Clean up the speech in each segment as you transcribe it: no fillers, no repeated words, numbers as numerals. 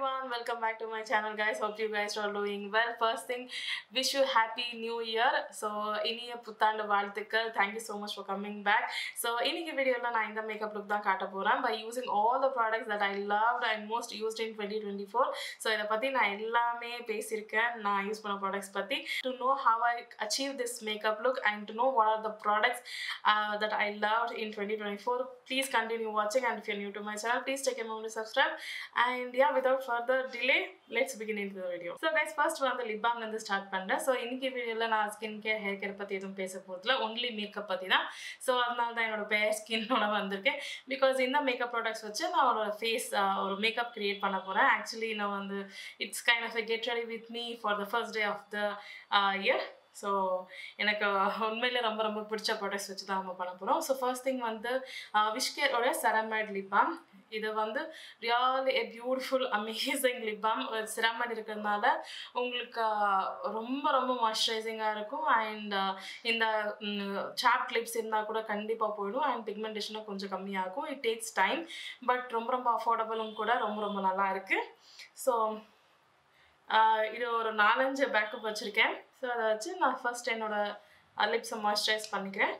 everyone, welcome back to my channel guys. Hope you guys are doing well. First thing, wish you happy new year. So இனிய புத்தாண்டு வாழ்த்துக்கள். Thank you so much for coming back. So இன்னைக்கு வீடியோல நான் இந்த makeup look தான் காட்ட போறேன் by using all the products that I loved and most used in 2024. So இத பத்தி நான் எல்லாமே பேசியிருக்கேன். நான் யூஸ் பண்ண products பத்தி to know how I achieved this makeup look and to know what are the products that I loved in 2024. Please continue watching, and if you're new to my channel, please take a moment to subscribe. And yeah, without further delay, let's begin into the video. So guys, first வந்து lip balm ல start பண்றேன். So இன்னைக்கு வீடியோல நான் skin care hair care பத்தி எதுவும் பேச போறதில்ல, only மேக்கப் பத்தி தான். So அதனால தான் என்னோட பேர் ஸ்கின்னோட வந்திருக்கேன். Because இந்த மேக்கப் ப்ராடக்ட்ஸ் வச்சு நான் ஒரு ஃபேஸ் ஒரு மேக்கப் கிரியேட் பண்ண போறேன். Actually நான் வந்து it's kind of a get ready with me for the first day of the year. So எனக்கு உண்மையிலே ரொம்ப ரொம்ப பிடிச்ச ப்ராடக்ட்ஸ் வச்சு தான் நம்ம பண்ண போகிறோம். ஸோ ஃபர்ஸ்ட் திங் வந்து விஷ்கேரோட செரமைட் லிப் பாம். இது வந்து really a beautiful amazing lip balm. Ceramide இருக்கிறதுனால உங்களுக்கு ரொம்ப ரொம்ப மாய்ஸ்சரைசிங்காக இருக்கும். அண்ட் இந்த சாப்ட் லிப்ஸ் இருந்தால் கூட கண்டிப்பாக போயிடும். அண்ட் பிக்மெண்டேஷனும் கொஞ்சம் கம்மியாகும். இட் டேக்ஸ் டைம், பட் ரொம்ப ரொம்ப அஃபோர்டபுளும் கூட, ரொம்ப ரொம்ப நல்லா இருக்குது. ஸோ இது ஒரு 4-5 பேக்கப் வச்சுருக்கேன். ஸோ அதை வச்சு நான் ஃபர்ஸ்ட் என்னோட லிப்ஸை மாய்ஸ்சரைஸ் பண்ணிக்கிறேன்.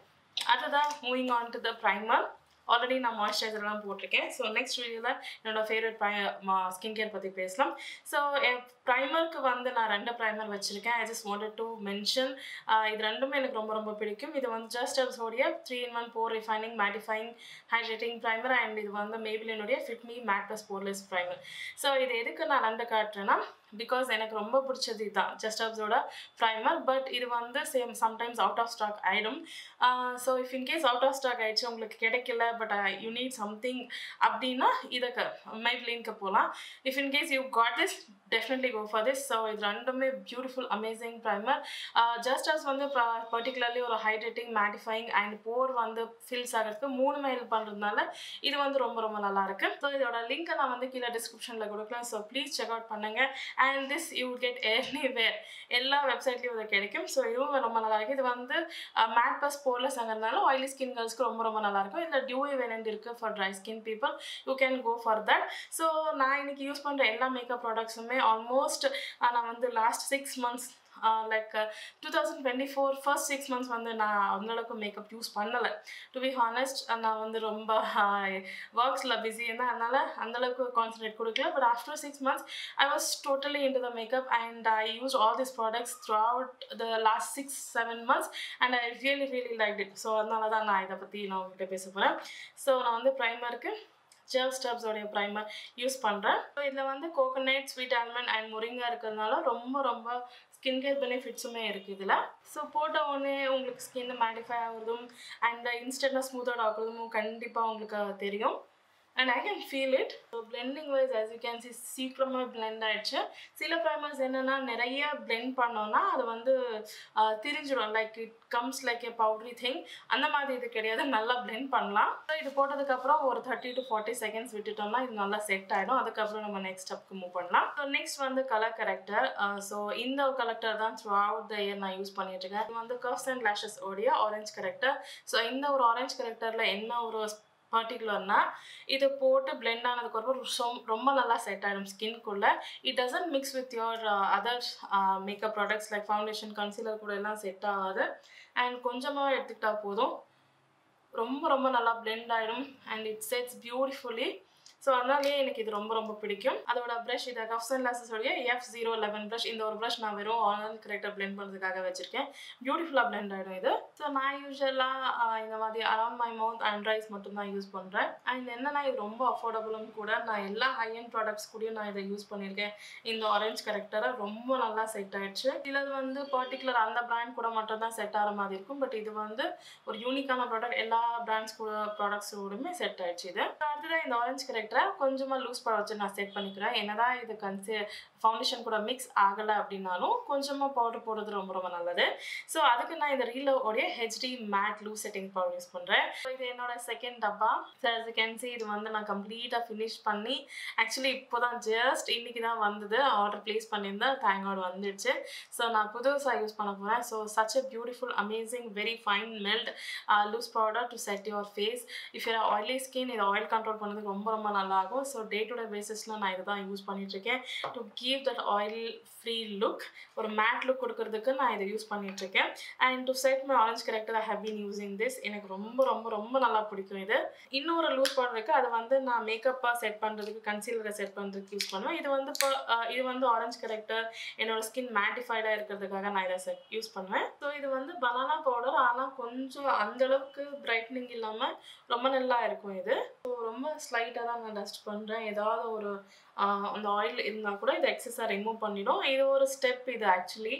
அதுதான் moving on to the primer. Already நான் மாய்ஸ்சரைசர்லாம் போட்டிருக்கேன். ஸோ நெக்ஸ்ட் வீடியோவில் என்னோடய ஃபேவரட் ஸ்கின் கேர் பற்றி பேசலாம். ஸோ ப்ரைமருக்கு வந்து நான் 2 ப்ரைமர் வச்சுருக்கேன். I just wanted to mention. இது ரெண்டுமே எனக்கு ரொம்ப ரொம்ப பிடிக்கும். இது வந்து ஜஸ்ட் ஹெர்ப்ஸோடைய 3-in-1 pore refining mattifying hydrating primer. And இது வந்து மேபிலினுடைய fit me matte plus poreless primer. So இது எதுக்கு நான் 2 காட்டுறேன்னா, பிகாஸ் எனக்கு ரொம்ப பிடிச்சது இதுதான் ஜஸ்ட் ஹெர்ப்ஸோட ப்ரைமர். பட் இது வந்து சம்டைம்ஸ் அவுட் ஆஃப் ஸ்டாக் ஆகிடும். So if in case out of stock ஆகிடுச்சு, உங்களுக்கு கிடைக்கல, பட் யூ நீட் சம்திங் அப்படின்னா இதை மைப்ளின்க்கு போகலாம். If in case you got this, definitely go for this. So இது ரெண்டுமே beautiful amazing primer. Just Herbs வந்து பர்டிகுலர்லி ஒரு ஹைட்ரேட்டிங் மேட்டிஃபைங் அண்ட் போர் வந்து ஃபில்ஸ் ஆகிறதுக்கு 3 ஹெல்ப் பண்ணுறதுனால இது வந்து ரொம்ப ரொம்ப நல்லா இருக்கு. ஸோ இதோட லிங்க்கை நான் வந்து கீழே டிஸ்கிரிப்ஷனில் கொடுக்கலாம். ஸோ ப்ளீஸ் செக் அவுட் பண்ணுங்க. And this you get anywhere, எல்லா வெப்சைட்லேயும் இது கிடைக்கும். ஸோ இதுவும் ரொம்ப நல்லா இருக்குது. இது வந்து மேட் ப்ளஸ் போர்லெஸ் ஆகிறதுனால ஆயிலி ஸ்கின் கேர்ள்ஸ்க்கு ரொம்ப ரொம்ப நல்லா இருக்கும். இதில் டியூவி வேரியன்ட் இருக்குது for dry skin people. You can go for that. So நான் இன்னைக்கு யூஸ் பண்ணுற எல்லா மேக்கப் ப்ராடக்ட்ஸுமே ஆல்மோஸ்ட் நான் வந்து last 6 months like 2024 first 6 months வந்து நான் அந்தளவுக்கு மேக்கப் யூஸ் பண்ணலை. டு பி ஹானஸ்ட், நான் வந்து ரொம்ப ஒர்க்ஸில் பிஸி இருந்தேன். அதனால் அந்தளவுக்கு கான்சன்ட்ரேட் கொடுக்கல. But after 6 months I was totally in to the makeup and I use all this products through out the last 6-7 months and I really like it. So அதனால தான் நான் இதை பற்றி நான் உங்கள்கிட்ட பேச போகிறேன். ஸோ நான் வந்து ப்ரைமருக்கு ஜஸ்ட் ஹெர்ப்ஸோடைய ப்ரைமர் யூஸ் பண்ணுறேன். ஸோ இதில் வந்து coconut, sweet almond and moringa இருக்கிறதுனால ரொம்ப ரொம்ப ஸ்கின் கேர் பெனிஃபிட்ஸுமே இருக்குது இதில். ஸோ போட்ட உடனே உங்களுக்கு skin mattify ஆகுறதும் and இன்ஸ்டன்டாக smooth out ஆகுறதும் கண்டிப்பாக உங்களுக்கு தெரியும். And I can feel it. So blending wise, as you can see, சீக்கிரமாக blend ஆகிடுச்சு. சில ப்ரைமர்ஸ் என்னென்னா நிறைய blend பண்ணோன்னா அது வந்து திரிஞ்சிடும், like it comes like a powdery thing. அந்த மாதிரி இது கிடையாது, நல்லா blend பண்ணலாம். ஸோ இது போட்டதுக்கப்புறம் ஒரு 30 to 40 seconds விட்டுட்டோம்னா இது நல்லா செட் ஆகிடும். அதுக்கப்புறம் நம்ம நெக்ஸ்ட் ஸ்டெப்க்கு மூவ் பண்ணலாம். ஸோ நெக்ஸ்ட் வந்து கலர் கரெக்டர். ஸோ இந்த கலெக்டர் தான் த்ரூ அவுட் த இயர் நான் யூஸ் பண்ணிட்டு இருக்கேன். இது வந்து கர்வ்ஸ் அண்ட் லேஷஸ் உடைய ஆரஞ்ச் கரெக்டர். ஸோ இந்த ஒரு ஆரஞ்ச் கரெக்டரில் என்ன ஒரு பர்டிகுலர்னா, இது போட்டு பிளெண்ட் ஆனதுக்கப்புறம் ரொம்ப நல்லா செட் ஆகிடும் ஸ்கின்குள்ளே. It doesn't mix with your other makeup products like foundation, concealer கூட எல்லாம் செட் ஆகாது. அண்ட் கொஞ்சமாக எடுத்துக்கிட்டால் போதும், ரொம்ப ரொம்ப நல்லா பிளெண்ட் ஆகிடும் and it sets beautifully. So அதனாலே எனக்கு இது ரொம்ப ரொம்ப பிடிக்கும். அதோட ப்ரஷ் இதை கர்வ்ஸ் அண்ட் லேஷஸோடைய F011 ப்ரஷ். இந்த ஒரு ப்ரஷ் நான் வெறும் ஆரஞ்ச் கரெக்டாக பிளெண்ட் பண்ணுறதுக்காக வச்சுருக்கேன். பியூட்டிஃபுல்லாக பிளெண்ட் ஆகிடும் இது. ஸோ நான் யூஸ்வலாக இந்த மாதிரி around my mouth and eyes மட்டும்தான் யூஸ் பண்ணுறேன். அண்ட் என்னன்னா இது ரொம்ப அஃபோர்டபுளும் கூட. நான் எல்லா ஹை-எண்ட் ப்ராடக்ட்ஸ் கூடயும் நான் இதை யூஸ் பண்ணியிருக்கேன். இந்த ஆரஞ்ச் கரெக்டரை ரொம்ப நல்லா செட் ஆகிடுச்சு. இதில் வந்து பர்டிகுலர் அந்த பிராண்ட் கூட மட்டும் தான் செட் ஆகிற மாதிரி இருக்கும். பட் இது வந்து ஒரு யூனிக்கான ப்ராடக்ட், எல்லா பிராண்ட்ஸ் கூட ப்ராடக்ட்ஸோடுமே செட் ஆகிடுச்சு இது. அடுத்ததான் இந்த ஆரஞ்ச் கரெக்டர் கொஞ்சமாக லூஸ் பவர் வச்சு நான் செட் பண்ணிக்கிறேன். என்னதான் இது ஃபவுண்டேஷன் கூட மிக்ஸ் ஆகலை அப்படின்னாலும் கொஞ்சமாக பவுடர் போடுறது ரொம்ப ரொம்ப நல்லது. ஸோ அதுக்கு நான் இந்த ரீலோடைய HD matte loose setting powder use பண்ணுறேன். ஸோ இது என்னோட செகண்ட் டப்பா. So as you can see இது வந்து நான் கம்ப்ளீட்டாக ஃபினிஷ் பண்ணி, ஆக்சுவலி இப்போ தான் ஜஸ்ட் இன்றைக்கி தான் வந்தது, ஆர்டர் ப்ளேஸ் பண்ணியிருந்தேன், தேங்க் காட் வந்துடுச்சு. ஸோ நான் புதுசாக யூஸ் பண்ண போகிறேன். So such a beautiful, amazing, very fine melt loose powder to set your face. If you're oily skin, இது ஆயில் கண்ட்ரோல் பண்ணதுக்கு ரொம்ப ரொம்ப நல்லாகும். ஸோ டே டு டே பேசிஸில் நான் இதை தான் யூஸ் பண்ணிகிட்ருக்கேன். To give that oil free look, ஒரு மேட் லுக் கொடுக்கறதுக்கு நான் இதை யூஸ் பண்ணிகிட்ருக்கேன். And to set my orange corrector I have been using this. எனக்கு ரொம்ப ரொம்ப ரொம்ப நல்லா பிடிக்கும் இது. இன்னொரு லூஸ் பவுடர் இருக்குது, அது வந்து நான் மேக்கப்பாக செட் பண்ணுறதுக்கு, கன்சீலரை செட் பண்ணுறதுக்கு யூஸ் பண்ணுவேன். இது வந்து இப்போ இது வந்து ஆரஞ்ச் கரெக்டர் என்னோடய ஸ்கின் மேட்டிஃபைடாக இருக்கிறதுக்காக நான் இதை யூஸ் பண்ணுவேன். ஸோ இது வந்து பனானா பவுடர், ஆனால் கொஞ்சம் அந்தளவுக்கு பிரைட்னிங் இல்லாமல் ரொம்ப நல்லா இருக்கும் இது. ஸோ ரொம்ப ஸ்லைட்டாக தான் நான் டஸ்ட் பண்ணுறேன். ஏதாவது ஒரு அந்த ஆயில் இருந்தால் கூட இதை எக்ஸஸாக ரிமூவ் பண்ணிடும். இது ஒரு ஸ்டெப் இது ஆக்சுவலி.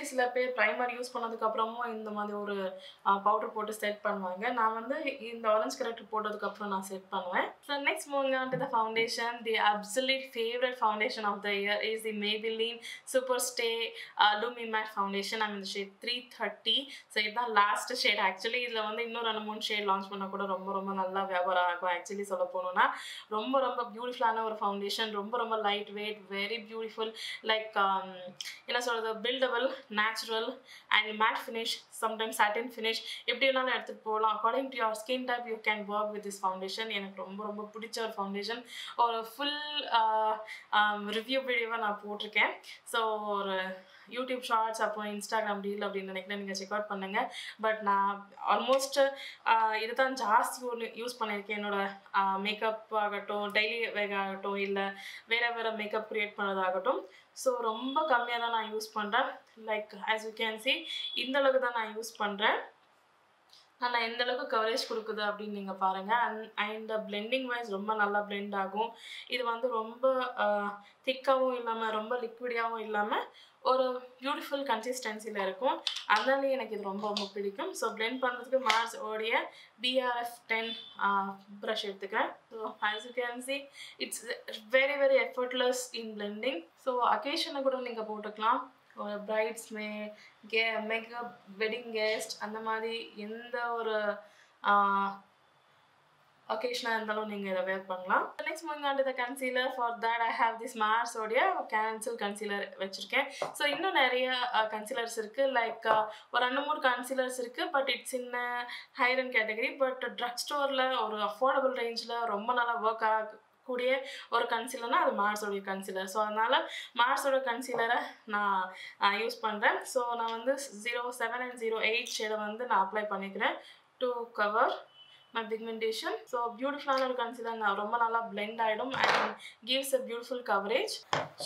சில பேர் ப்ரைமர் யூஸ் பண்ணதுக்கப்புறமும் இந்த மாதிரி ஒரு பவுடர் போட்டு செட் பண்ணுவாங்க. நான் வந்து இந்த ஆரஞ்ச் கரெக்டர் போட்டதுக்கப்புறம் நான் செட் பண்ணுவேன். So next moving on to the foundation. The absolute favourite foundation of the year is the Maybelline super stay lumi matte foundation. இந்த ஷேட் 330. ஸோ இதுதான் லாஸ்ட் ஷேட். ஆக்சுவலி இதில் வந்து இன்னும் 2-3 ஷேட் லான்ச் பண்ணால் கூட ரொம்ப ரொம்ப நல்லா வியாபாரம் ஆகும். ஆக்சுவலி சொல்ல போகணுன்னா ரொம்ப ரொம்ப பியூட்டிஃபுல்லான ஒரு ஃபவுண்டேஷன். ரொம்ப ரொம்ப light weight, very beautiful. Like என்ன சொல்கிறது, buildable, natural and matte finish, sometimes satin finish, எப்படி வேணாலும் எடுத்துகிட்டு போகலாம். According to your skin type you can work with this foundation. எனக்கு ரொம்ப ரொம்ப பிடிச்ச ஒரு ஃபவுண்டேஷன். ஒரு ஃபுல் ரிவ்யூ வீடியோவை நான் போட்டிருக்கேன். ஸோ ஒரு யூடியூப் ஷார்ட்ஸ் அப்புறம் இன்ஸ்டாகிராம் ரீல் அப்படின்னு நினைக்கிறேன், நீங்கள் செக் அவுட் பண்ணுங்கள். பட் நான் ஆல்மோஸ்ட் இது தான் ஜாஸ்தி யூஸ் பண்ணியிருக்கேன். என்னோடய மேக்கப் ஆகட்டும், டெய்லி வேக் ஆகட்டும், இல்லை வேறு மேக்கப் க்ரியேட் பண்ணுறதாகட்டும். ஸோ ரொம்ப கம்மியாக தான் நான் யூஸ் பண்ணுறேன். Like as you can C, இந்த அளவுக்கு தான் நான் யூஸ் பண்ணுறேன். ஆனால் எந்த அளவுக்கு கவரேஜ் கொடுக்குது அப்படின்னு நீங்கள் பாருங்கள். அண்ட் பிளெண்டிங் வைஸ் ரொம்ப நல்லா பிளெண்ட் ஆகும். இது வந்து ரொம்ப திக்காகவும் இல்லாமல் ரொம்ப லிக்விடாகவும் இல்லாமல் ஒரு பியூட்டிஃபுல் கன்சிஸ்டன்சியில் இருக்கும். அதனால எனக்கு இது ரொம்ப ரொம்ப பிடிக்கும். ஸோ பிளெண்ட் பண்ணுறதுக்கு மார்ஸ் ஓடைய BRF 10 ப்ரஷ் எடுத்துக்கிறேன். So as you can see it's very very effortless in blending. So அக்கேஷனை கூட நீங்கள் போட்டுக்கலாம். ஒரு பிரைட்ஸ் மேக்கப், வெட்டிங் கெஸ்ட், அந்த மாதிரி எந்த ஒரு occasional இருந்தாலும் நீங்கள் இதை வேர் பண்ணலாம். Next moving on to the concealer. For that I have this Mars உடைய கேன்சல் கன்சீலர் வச்சுருக்கேன். ஸோ இன்னும் நிறைய கன்சீலர்ஸ் இருக்குது. லைக் ஒரு 2-3 கன்சீலர்ஸ் இருக்குது. But it's in higher and category. But drug ஸ்டோரில் ஒரு அஃபோர்டபுள் ரேஞ்சில் ரொம்ப நல்லா ஒர்க் கூடிய ஒரு கன்சீலர்னா அது மார்ஸோடைய கன்சீலர். ஸோ அதனால் மார்ஸோட கன்சீலரை நான் யூஸ் பண்ணுறேன். ஸோ நான் வந்து 07 and 08 ஷேடை வந்து நான் அப்ளை பண்ணிக்கிறேன் to cover my pigmentation. So beautiful ஒரு concealer ரொம்ப நல்லா blend ஆயிடும் and gives a beautiful coverage.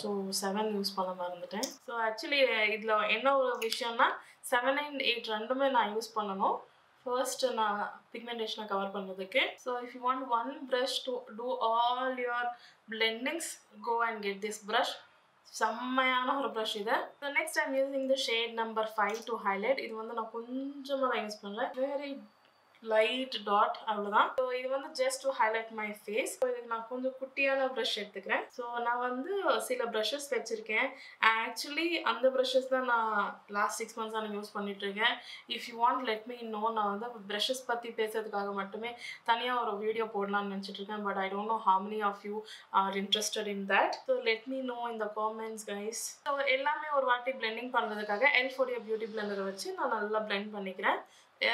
So 7 use பண்ண மறந்துட்டேன். So actually இதுல என்ன ஒரு விஷயம்னா 7 and 8 ரெண்டுமே நான் யூஸ் பண்ணணும். First நான் pigmentation cover பண்ணுறதுக்கு. So if you want one brush to do all your blendings, go and get this brush. செம்மையான ஒரு ப்ரஷ் இது. So next I'm using the shade number 5 to highlight. இது வந்து நான் கொஞ்சமாக தான் யூஸ் பண்ணுறேன். Very லைட் டாட், அவ்வளோதான். ஸோ இது வந்து just to highlight my face. So இதுக்கு நான் கொஞ்சம் குட்டியான ப்ரஷ் எடுத்துக்கிறேன். ஸோ நான் வந்து சில ப்ரஷஸ் வச்சுருக்கேன். ஆக்சுவலி அந்த ப்ரஷஸ் தான் நான் லாஸ்ட் 6 months நான் யூஸ் பண்ணிட்டுருக்கேன். If you want let me know. நான் வந்து ப்ரஷஸ் பற்றி பேசுறதுக்காக மட்டுமே தனியாக ஒரு வீடியோ போடலான்னு நினச்சிட்ருக்கேன். But I don't know how many of you are interested in that. So let me know in the comments guys. So எல்லாமே ஒரு வாட்டி பிளெண்டிங் பண்ணுறதுக்காக எல்ஃபோடைய பியூட்டி பிளெண்டரை வச்சு நான் நல்லா பிளெண்ட் பண்ணிக்கிறேன்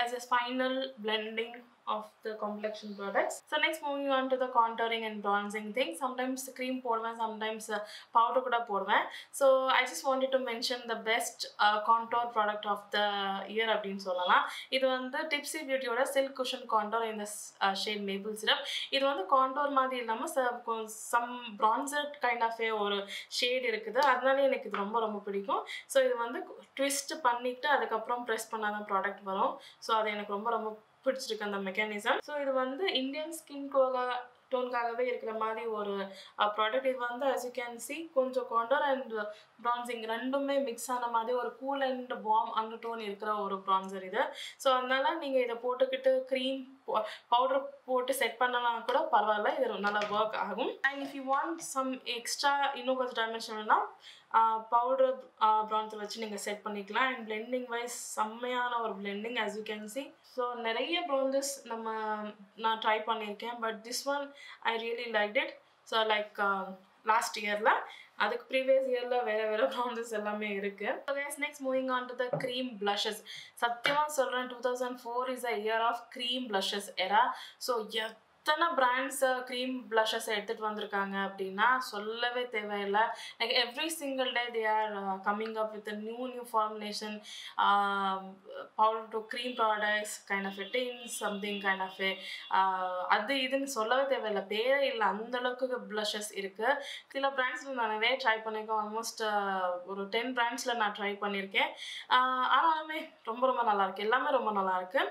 as a final blending of the complexion products. So next moving on to the contouring and bronzing thing. Sometimes cream போடுவேன், sometimes powder கூட போடுவேன். So I just wanted to mention the best contour product of the year அப்படின்னு சொல்லலாம். இது வந்து Tipsy Beautyயோட Silk Cushion Contour in the shade Maple Syrup. இது வந்து contour மாதிரி இல்லாமல் some bronzer kind of ஒரு ஷேட் இருக்குது. அதனால எனக்கு இது ரொம்ப ரொம்ப பிடிக்கும். ஸோ இது வந்து ட்விஸ்ட் பண்ணிவிட்டு அதுக்கப்புறம் ப்ரெஸ் பண்ணாதான் ப்ராடக்ட் வரும். ஸோ அது எனக்கு ரொம்ப ரொம்ப பிடிச்சிருக்கு அந்த மெக்கானிசம். ஸோ இது வந்து இந்தியன் ஸ்கின் டோனுக்காகவே இருக்கிற மாதிரி ஒரு ப்ராடக்ட். இது வந்து as you can see கொஞ்சம் காண்டோர் அண்ட் ப்ரான்சிங் ரெண்டுமே மிக்ஸ் ஆன மாதிரி ஒரு cool and warm undertone இருக்கிற ஒரு ப்ரான்சர் இது. ஸோ அதனால நீங்கள் இதை போட்டுக்கிட்டு க்ரீம் பவுடர் போட்டு செட் பண்ணலாம் கூட பரவாயில்ல, இது நல்லா ஒர்க் ஆகும். And if you want some extra இன்னும் கொஞ்சம் டைமென்ஷன் வேணால் பவுடர் ப்ரான்சர் வச்சு நீங்கள் செட் பண்ணிக்கலாம். அண்ட் பிளெண்டிங் வைஸ் செம்மையான ஒரு blending as you can see. So நிறைய ப்ரான்சஸ் நான் ட்ரை பண்ணியிருக்கேன். But this one I really like it. So like last இயரில், அதுக்கு ப்ரீவியஸ் இயரில் வேறு ப்ரான்சஸ் எல்லாமே இருக்குது. So guys next moving on to the cream blushes. சத்தியமாக சொல்கிறேன் 2004 is a year of cream blushes era. So எத்தனை பிராண்ட்ஸ் க்ரீம் ப்ளஷஸ் எடுத்துகிட்டு வந்திருக்காங்க அப்படின்னா சொல்லவே தேவையில்லை. Like every single day they are coming up with new formulation powder to cream products kind of tints something kind of அது இதுன்னு சொல்லவே தேவையில்லை, பேரே இல்லை, அந்தளவுக்கு ப்ளஷஸ் இருக்குது. சில பிராண்ட்ஸில் நான் நிறைய ட்ரை பண்ணியிருக்கேன். ஆல்மோஸ்ட் ஒரு 10 பிராண்ட்ஸில் நான் ட்ரை பண்ணியிருக்கேன். ஆனாலுமே ரொம்ப ரொம்ப நல்லாயிருக்கு, எல்லாமே ரொம்ப நல்லாயிருக்கு.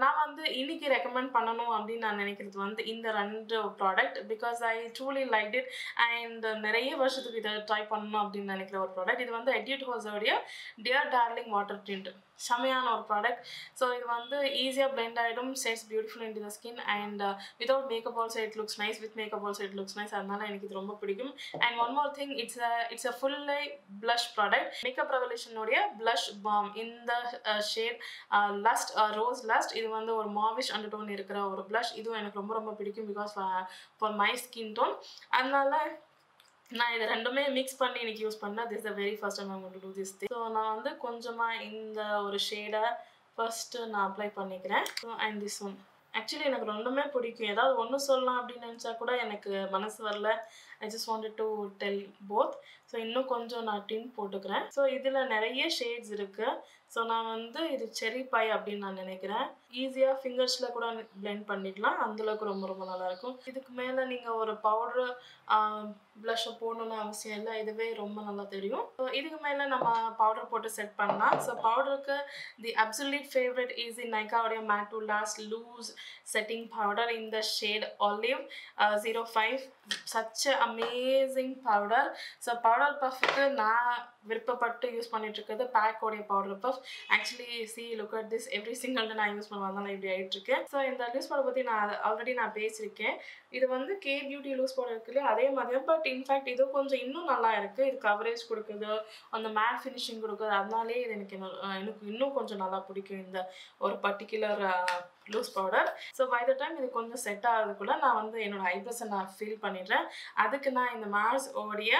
நான் வந்து இன்னைக்கு ரெக்கமெண்ட் பண்ணணும் அப்படின்னு நான் நினைக்கிறது வந்து இந்த 2 product, because I truly like it and நிறைய வருஷத்துக்கு இதை ட்ரை பண்ணணும் அப்படின்னு நினைக்கிற ஒரு ப்ராடக்ட். இது வந்து எட்யூட் ஹவுஸோடைய டியர் டார்லிங் வாட்டர் டிண்ட், செமையான ஒரு ப்ராடக்ட். ஸோ இது வந்து ஈஸியாக பிளெண்ட் ஆகிடும், sets beautiful into the skin and without makeup also it looks nice, with makeup also it looks nice. அதனால எனக்கு இது ரொம்ப பிடிக்கும். And one more thing, it's a fully blush product. Makeup ரெவல்யூஷனுடைய blush பாம் இந்த shade lust rose lust. இது வந்து ஒரு மாவிஷ் அண்டர்டோன் இருக்கிற ஒரு blush. இதுவும் எனக்கு ரொம்ப ரொம்ப பிடிக்கும் because for my skin tone. அதனால நான் இது ரெண்டுமே மிக்ஸ் பண்ணி இன்னைக்கு யூஸ் பண்ணேன். This the very first time I want to do this thing. So நான் வந்து கொஞ்சமாக இந்த ஒரு ஷேடை ஃபர்ஸ்ட்டு நான் அப்ளை பண்ணிக்கிறேன். So and this one actually எனக்கு ரெண்டுமே பிடிக்கும். ஏதாவது ஒன்று சொல்லலாம் அப்படின்னு நினச்சா கூட எனக்கு மனசு வரல. ஐ just wanted to tell both. So இன்னும் கொஞ்சம் நான் டின் போட்டுக்கிறேன். ஸோ இதில் நிறைய ஷேட்ஸ் இருக்குது. ஸோ நான் வந்து இது செரி பை அப்படின்னு நான் நினைக்கிறேன். ஈஸியாக ஃபிங்கர்ஸில் கூட பிளெண்ட் பண்ணிக்கலாம், அந்தளவுக்கு ரொம்ப ரொம்ப நல்லாயிருக்கும். இதுக்கு மேலே நீங்கள் ஒரு பவுட்ரு ப்ளஷ்ஷை போடணுன்னு அவசியம் இல்லை, இதுவே ரொம்ப நல்லா தெரியும். ஸோ இதுக்கு மேலே நம்ம பவுடர் போட்டு செட் பண்ணலாம். ஸோ பவுடருக்கு the absolute favourite is in நைக்காவுடைய matte to last loose setting powder இந்த shade olive 05. Such amazing powder. So powder பஃப்க்கு நான் விருப்பப்பட்டு யூஸ் பண்ணிட்டு இருக்கிறது பேக்கோடைய powder puff. Actually see look at this, every single day நான் யூஸ் பண்ணுவேன், இப்படி ஆகிட்டு இருக்கேன். ஸோ இந்த லூஸ் பவுடர் பற்றி நான் ஆல்ரெடி பேசியிருக்கேன். இது வந்து கே பியூட்டி லூஸ் பவுடர் இருக்குல்ல அதே மாதிரி, பட் இன்ஃபேக்ட் இது கொஞ்சம் இன்னும் நல்லா இருக்குது. இது கவரேஜ் கொடுக்குது, அந்த மேட் ஃபினிஷிங் கொடுக்குது. அதனாலே இது எனக்கு இன்னும் கொஞ்சம் நல்லா பிடிக்கும் இந்த ஒரு particular loose powder. So by the time இது கொஞ்சம் செட் ஆகிறதுக்குள்ள நான் வந்து என்னோட ஐப்ரோஸை நான் ஃபில் பண்ணிடுறேன். அதுக்கு நான் இந்த மார்ஸ் உடைய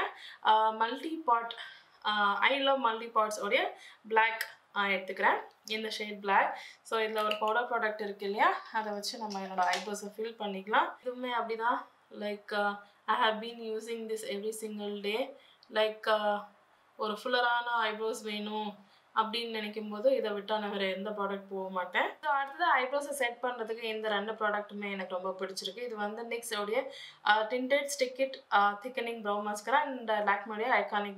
multi pot I love multi pots உடைய பிளாக் எடுத்துக்கிறேன், இந்த ஷேட் பிளாக். ஸோ இதில் ஒரு பவுடர் ப்ராடக்ட் இருக்கு இல்லையா, அதை வச்சு நம்ம என்னோட ஐப்ரோஸை ஃபில் பண்ணிக்கலாம். இதுவுமே அப்படிதான். Like I have been using this every single day. Like ஒரு ஃபுல்லரான ஐப்ரோஸ் வேணும் அப்படின்னு நினைக்கும் போது இதை விட்டால் நான் வேறு எந்த ப்ராடக்ட் போக மாட்டேன். ஸோ அடுத்தது ஐப்ரோஸை செட் பண்ணுறதுக்கு இந்த 2 ப்ராடக்ட்டுமே எனக்கு ரொம்ப பிடிச்சிருக்கு. இது வந்து நிக்ஸோடைய tinted stick it thickening brow mascara and லாக்மேடைய iconic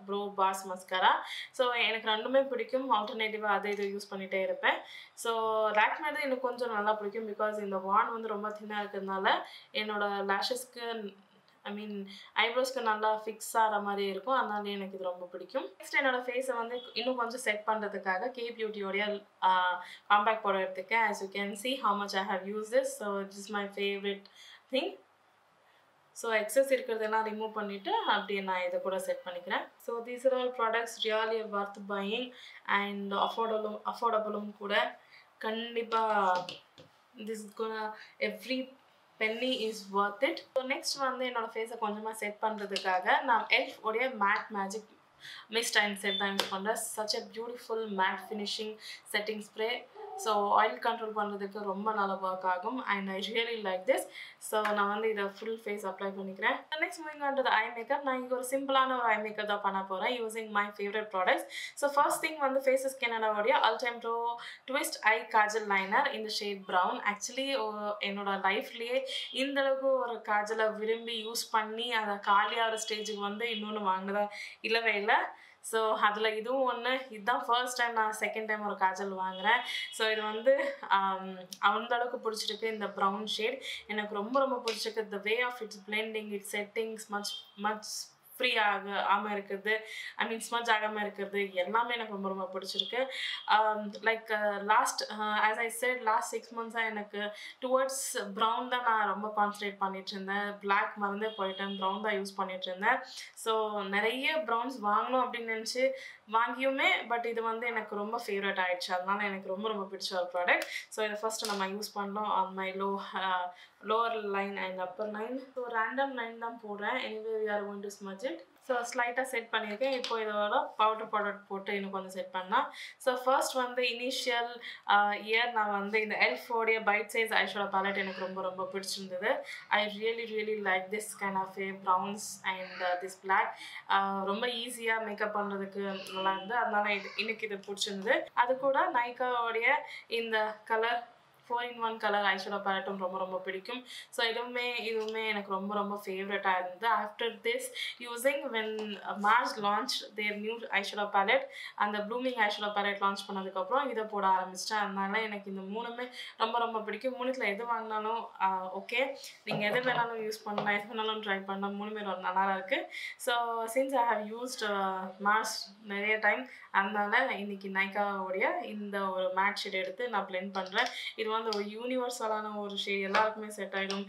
brow boss mascara. So எனக்கு ரெண்டுமே பிடிக்கும். ஆல்டர்னேட்டிவாக அதை இது யூஸ் பண்ணிகிட்டே இருப்பேன். ஸோ லாக்மேடு எனக்கு கொஞ்சம் நல்லா பிடிக்கும் பிகாஸ் இந்த வான் வந்து ரொம்ப தின்னாக இருக்கிறதுனால என்னோட லேஷஸ்க்கு ஐ மீன் ஐப்ரோஸ்க்கு நல்லா ஃபிக்ஸ் ஆகிற மாதிரி இருக்கும். அதனால எனக்கு இது ரொம்ப பிடிக்கும். நெக்ஸ்ட் என்னோட ஃபேஸை வந்து இன்னும் கொஞ்சம் செட் பண்ணுறதுக்காக கே பியூட்டியோடைய காம்பேக்ட் பவுடர் எடுத்துக்கேன். As you can see how much I have use this. So it is my favourite thing. So excess இருக்கிறதெல்லாம் ரிமூவ் பண்ணிவிட்டு அப்படியே நான் இதை கூட செட் பண்ணிக்கிறேன். So these are all products really worth buying and அஃபோர்டபுளும் கூட. கண்டிப்பாக this every penny is worth it. So next வந்து என்னோட ஃபேஸை கொஞ்சமாக செட் பண்ணுறதுக்காக நான் எல்ஃப் உடைய matte magic mist and set தான் யூஸ் பண்ணுறேன். Such a beautiful matte finishing setting spray. So oil control பண்ணுறதுக்கு ரொம்ப நல்லா ஒர்க் ஆகும் and I really like this. So நான் வந்து இதை ஃபுல் ஃபேஸ் அப்ளை பண்ணிக்கிறேன். Next moving on to the eye makeup. நான் இங்கே ஒரு சிம்பிளான ஒரு ஐ மேக்கப் தான் பண்ண போகிறேன் using my favourite products. So first thing வந்து ஃபேஸஸ் கனடாவுடைய அல்டைம் ப்ரோ ட்விஸ்ட் ஐ காஜல் லைனர் இந்த ஷேட் ப்ரௌன். ஆக்சுவலி என்னோட லைஃப்லேயே இந்தளவுக்கு ஒரு காஜலை விரும்பி யூஸ் பண்ணி அதை காலியாகிற ஸ்டேஜுக்கு வந்து இன்னொன்று வாங்கினதா இல்லவே இல்லை. ஸோ அதில் இதுவும் ஒன்று. இதுதான் ஃபர்ஸ்ட் டைம் நான் செகண்ட் டைம் ஒரு காஜல் வாங்குகிறேன். ஸோ இது வந்து அந்த அளவுக்கு பிடிச்சிருக்கு. இந்த ப்ரௌன் ஷேட் எனக்கு ரொம்ப ரொம்ப பிடிச்சிருக்கு. The way of it's blending, it's settings much free ஆகாமல் இருக்கிறது, ஐ மீன் ஸ்மஜ் ஆகாமல் இருக்கிறது எல்லாமே எனக்கு ரொம்ப ரொம்ப பிடிச்சிருக்கு. Like last as I set last 6 monthஸாக எனக்கு டுவர்ட்ஸ் ப்ரௌன் தான் நான் ரொம்ப கான்சன்ட்ரேட் பண்ணிட்டு இருந்தேன். பிளாக் மறந்தே போயிட்டேன், ப்ரௌன் தான் யூஸ் பண்ணிட்டு இருந்தேன். ஸோ நிறைய ப்ரௌன்ஸ் வாங்கணும் அப்படின்னு நினச்சி வாங்கியுமே, பட் இது வந்து எனக்கு ரொம்ப ஃபேவரட் ஆகிடுச்சு. அதனால எனக்கு ரொம்ப ரொம்ப பிடிச்ச ஒரு ப்ராடக்ட். ஸோ இதை ஃபஸ்ட்டு நம்ம யூஸ் பண்ணலாம் on my lower line and upper line. So random line தான் போடுறேன். Anyway we are going to smudge it. So slight set பண்ணியிருக்கேன். இப்போ இதோட பவுடர் போட்டு இன்னும் கொஞ்சம் செட் பண்ணலாம். ஸோ ஃபர்ஸ்ட் வந்து இனிஷியல் இயர் நான் வந்து இந்த எல்ஃபோடைய பைட் சைஸ் ஐஷேடோ பேலட் எனக்கு ரொம்ப பிடிச்சிருந்தது. I really like this kind of browns and this black. ரொம்ப ஈஸியாக மேக்கப் பண்ணுறதுக்கு நல்லா இருந்தது. அதனால எனக்கு இது பிடிச்சிருந்தது. அது கூட நைக்காவோடைய இந்த கலர் 4-in-1 கலர் ஐஷேடோ பேலட்டும் ரொம்ப பிடிக்கும். ஸோ இதுவுமே எனக்கு ரொம்ப ஃபேவரட்டாக இருந்தது. After this using when Mars launch their new eyeshadow palette, அந்த ப்ளூமிங் ஐஷேடோ பேலட் லான்ச் பண்ணதுக்கப்புறம் இதை போட ஆரம்பிச்சிட்டேன். அதனால எனக்கு இந்த மூணுமே ரொம்ப பிடிக்கும். மூணுத்தில் எது வாங்கினாலும் ஓகே, நீங்கள் எது வேணாலும் யூஸ் பண்ணலாம், எது வேணாலும் ட்ரை பண்ணலாம். மூணுமே நல்லா இருக்குது. So since I have used Mars நிறைய டைம், அதனால இன்னைக்கு நைக்காவுடைய இந்த ஒரு மேட் ஷேட் எடுத்து நான் பிளெண்ட் பண்ணுறேன். இது வந்து ஒரு யூனிவர்சலான ஒரு ஷேட், எல்லாருக்குமே செட் ஆகிடும்.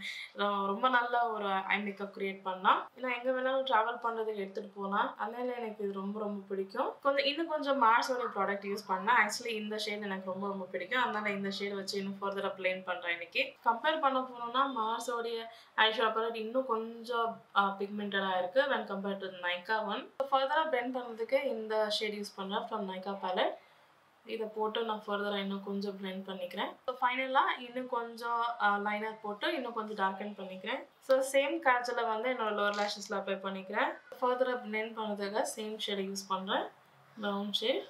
ரொம்ப நல்ல ஒரு ஐ மேக்கப் கிரியேட் பண்ணலாம். ஏன்னா எங்கே வேணாலும் ட்ராவல் பண்ணுறதுக்கு எடுத்துகிட்டு போகலாம். அதனால எனக்கு இது ரொம்ப பிடிக்கும். இன்னும் கொஞ்சம் மார்ஸோடைய ப்ராடக்ட் யூஸ் பண்ணேன். ஆக்சுவலி இந்த ஷேட் எனக்கு ரொம்ப பிடிக்கும். அதனால இந்த ஷேட் வச்சு இன்னும் ஃபர்தராக பிளெண்ட் பண்ணுறேன். இன்னைக்கு கம்பேர் பண்ண போனோம்னா மார்ஸோடைய ஐஷேடோ பேலட் இன்னும் கொஞ்சம் பிக்மெண்டடாக இருக்குது when compared to Nykaa one. ஃபர்தராக பிளெண்ட் பண்ணுறதுக்கு இந்த ஷேட் யூஸ் பண்ணுறேன் from நைக்கா பேலட். இதை போட்டு நான் ஃபர்தராக இன்னும் கொஞ்சம் பிளெண்ட் பண்ணிக்கிறேன். ஸோ ஃபைனலாக இன்னும் கொஞ்சம் லைனர் போட்டு இன்னும் கொஞ்சம் டார்க்கன் பண்ணிக்கிறேன். ஸோ சேம் காஜலை வந்து என்னோட லோவர் லேஷஸில் அப்ளை பண்ணிக்கிறேன். ஃபர்தராக பிளெண்ட் பண்ணதுக்காக சேம் ஷேடை யூஸ் பண்ணுறேன், brown shade.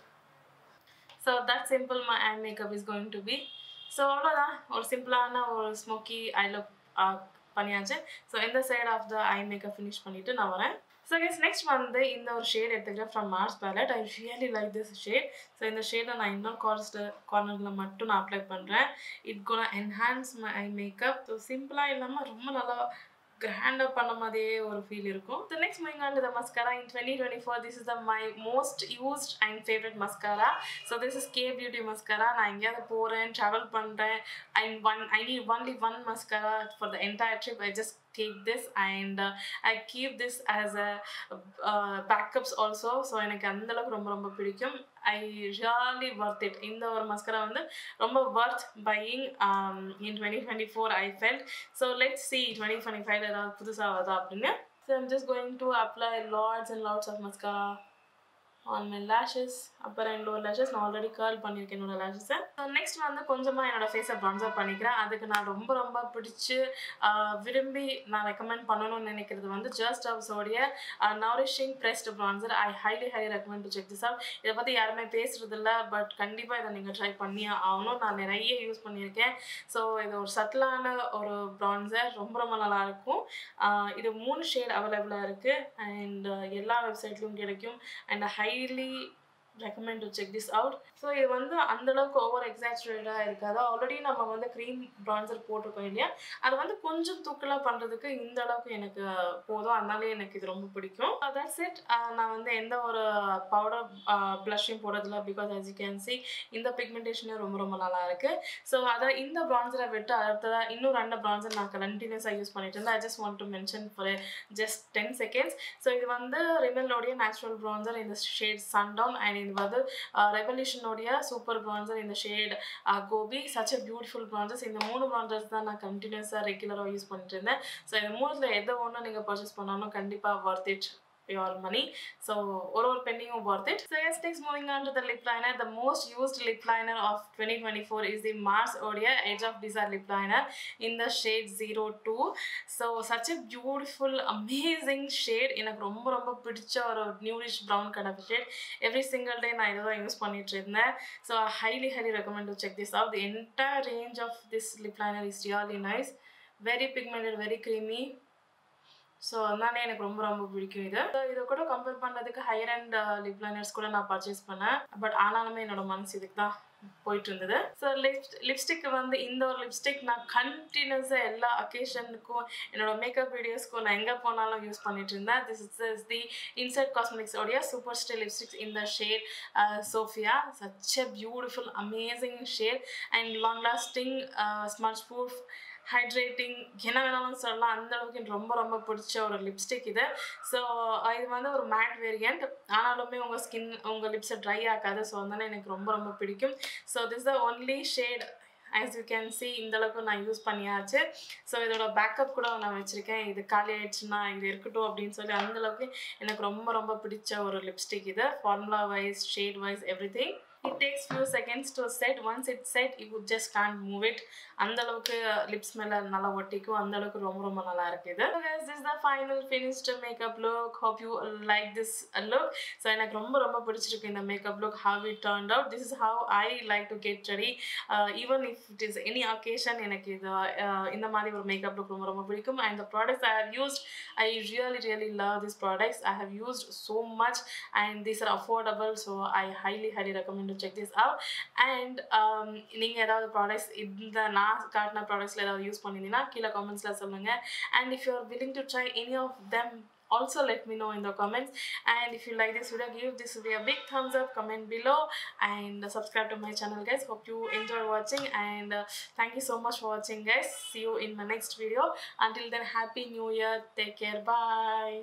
So that simple my eye makeup is going to be. So அவ்வளோதான், ஒரு சிம்பிளான ஒரு ஸ்மோக்கி ஐ லுக் பண்ணியாச்சு. ஸோ இந்த side of the eye makeup finish பண்ணிவிட்டு நான் வரேன். ஸோ கைஸ் நெக்ஸ்ட் வந்து இந்த ஒரு ஷேட் எடுத்துக்கிறேன் from Mars palette. I really like this shade. So இந்த ஷேடை நான் இன்னும் கார்னரில் மட்டும் நான் அப்ளை பண்ணுறேன். It gonna enhance my eye makeup. So சிம்பிளாக இல்லாமல் ரொம்ப நல்லா கிராண்டாக பண்ண மாதிரியே ஒரு ஃபீல் இருக்கும். So next moving on to the mascara in 2024. This is my most used and favourite mascara. So this is K beauty mascara. நான் எங்கேயாவது போகிறேன், ட்ராவல் பண்ணுறேன் and I need only one mascara for the entire trip. I just take this and I keep this as a backups also. So எனக்கு அந்த அளவுக்கு ரொம்ப பிடிக்கும். I really worth it. இந்த ஒரு மஸ்காரா வந்து ரொம்ப worth buying in 2024 I felt. So let's see 2025 ஏதாவது புதுசாக வருதா அப்படின்னு. So I'm just going to apply lots and lots of mascara on my lashes, upper and lower lashes. நான் already curl பண்ணியிருக்கேன் என்னோட லேஷஸை. ஸோ நெக்ஸ்ட் வந்து கொஞ்சமாக என்னோட ஃபேஸை ப்ரான்சர் பண்ணிக்கிறேன். அதுக்கு நான் ரொம்ப பிடிச்சி விரும்பி நான் ரெக்கமெண்ட் பண்ணணும்னு நினைக்கிறது வந்து ஜஸ்ட் ஹவுஸோடைய nourishing pressed bronzer. I highly recommend to check this out. இதை பற்றி யாருமே பேசுறது இல்லை, பட் கண்டிப்பாக இதை நீங்கள் ட்ரை பண்ணியே ஆகணும். நான் நிறைய யூஸ் பண்ணியிருக்கேன். ஸோ இது ஒரு சட்டிலான ஒரு ப்ரான்சர், ரொம்ப நல்லாயிருக்கும். இது 3 ஷேட் அவைலபிளாக இருக்குது அண்ட் எல்லா வெப்சைட்லையும் கிடைக்கும். And highly recommend to check this out. So இது வந்து அந்தளவுக்கு ஓவர் எக்ஸாச்சுரேட்டாக இருக்காது. ஆல்ரெடி நம்ம வந்து க்ரீம் ப்ரான்சர் போட்டிருக்கோம் இல்லையா, அது வந்து கொஞ்சம் தூக்கலாக பண்ணுறதுக்கு இந்த அளவுக்கு எனக்கு போதும். அதனாலே எனக்கு இது ரொம்ப பிடிக்கும். That's it. நான் வந்து எந்த ஒரு பவுடர் ப்ளஷையும் போடுறதில்ல. Because as you can see இந்த பிக்மெண்டேஷனே ரொம்ப நல்லா இருக்குது. ஸோ அதை இந்த ப்ரான்சரை விட்டு அடுத்ததாக இன்னும் 2 ப்ரான்சர் நான் கண்டினியூஸாக யூஸ் பண்ணிட்டு இருந்தேன். I just want to mention for just 10 seconds. So இது வந்து ரிமெலோடைய நேச்சுரல் ப்ரான்சர் இந்த ஷேட் சன்டவுன் அண்ட் இது வந்து ரெவல்யூஷனோடைய சூப்பர் ப்ரான்சர் இந்த ஷேட் கோபி. Such a beautiful bronzers. இந்த 3 ப்ரான்சர்ஸ் தான் நான் கண்டினியூஸாக ரெகுலராக யூஸ் பண்ணிட்டு இருந்தேன். ஸோ இந்த 3ல் எதை ஒன்று நீங்கள் பர்ச்சேஸ் பண்ணாலும் கண்டிப்பாக worth it your money. So ஒரு pennyயும் worth it. So yes, next moving on to the lip liner. The most used lip liner of 2024 is the Mars Odia Edge of Desire lip liner in the shade 02. So such a beautiful amazing shade. எனக்கு ரொம்ப பிடிச்ச ஒரு newish brown kind of shade. Every single day நான் இதை தான் use பண்ணிட்டு இருந்தேன். So I highly recommend to check this out. The entire range of this lip liner is really nice. Very pigmented, very creamy. So அதனாலே எனக்கு ரொம்ப பிடிக்கும் இது. ஸோ இதை கூட கம்பேர் பண்ணுறதுக்கு ஹையர் அண்ட் லிப் லைனர்ஸ் கூட நான் பர்ச்சேஸ் பண்ணேன். பட் ஆனாலுமே என்னோட மனசு இதுக்கு தான் போயிட்டு இருந்தது. ஸோ லிப்ஸ்டிக் வந்து இந்த ஒரு லிப்ஸ்டிக் நான் கண்டினியூஸாக எல்லா அக்கேஷனுக்கும் என்னோட மேக்கப் வீடியோஸ்க்கும் நான் எங்கே போனாலும் யூஸ் பண்ணிட்டு இருந்தேன். திஸ் இஸ் தி இன்சைட் காஸ்மெட்டிக்ஸோடைய சூப்பர் ஸ்டே லிப்ஸ்டிக்ஸ் இந்த ஷேட் சோஃபியா. சச் a beautiful amazing shade and long lasting smudge proof hydrating என்ன வேணாலும் சொல்லலாம். அந்த அளவுக்கு எனக்கு ரொம்ப பிடிச்ச ஒரு லிப்ஸ்டிக் இது. ஸோ இது வந்து ஒரு மேட் வேரியண்ட், ஆனாலுமே உங்கள் லிப்ஸை ட்ரை ஆகாது. ஸோ அதனால எனக்கு ரொம்ப பிடிக்கும். So this the only shade as you can see இந்த அளவுக்கு நான் யூஸ் பண்ணியாச்சு. ஸோ இதோட பேக்கப் கூட நான் வச்சுருக்கேன். இது காலி ஆயிடுச்சுன்னா இது இருக்கட்டும் அப்படின்னு சொல்லி அந்தளவுக்கு எனக்கு ரொம்ப ரொம்ப பிடிச்ச ஒரு லிப்ஸ்டிக் இது. Formula wise, shade wise, everything. It takes few seconds to set. Once it's set, you just can't move it. அந்த அளவுக்கு லிப்ஸ் மேல நல்லா ஒட்டிக்கும். அந்த அளவுக்கு ரொம்ப ரொம்ப நல்லா இருக்கு இது. So guys, this is the final finished makeup look. Hope you like this look. So எனக்கு ரொம்ப ரொம்ப பிடிச்சிருக்கு இந்த makeup look, how it turned out. This is how I like to get ready. Even if it is any occasion, எனக்கு இது இந்த மாதிரி ஒரு makeup look ரொம்ப ரொம்ப பிடிக்கும். And the products I have used, I really love these products. I have used so much and these are affordable, so I highly recommend to check this out. And நீங்க ஏதாவது products இந்த நான் காட்டின ப்ராடக்ட்ஸ்ல ஏதாவது use பண்ணிருந்தீங்கன்னா கீழே கமெண்ட்ஸ்ல சொல்லுங்க. And if you are willing to try any of them, also let me know in the comments. And if you like this video, give this video a big thumbs up, comment below, and subscribe to my channel guys. Hope you enjoy watching, and thank you so much for watching guys. See you in my next video. Until then, happy new year, take care, bye.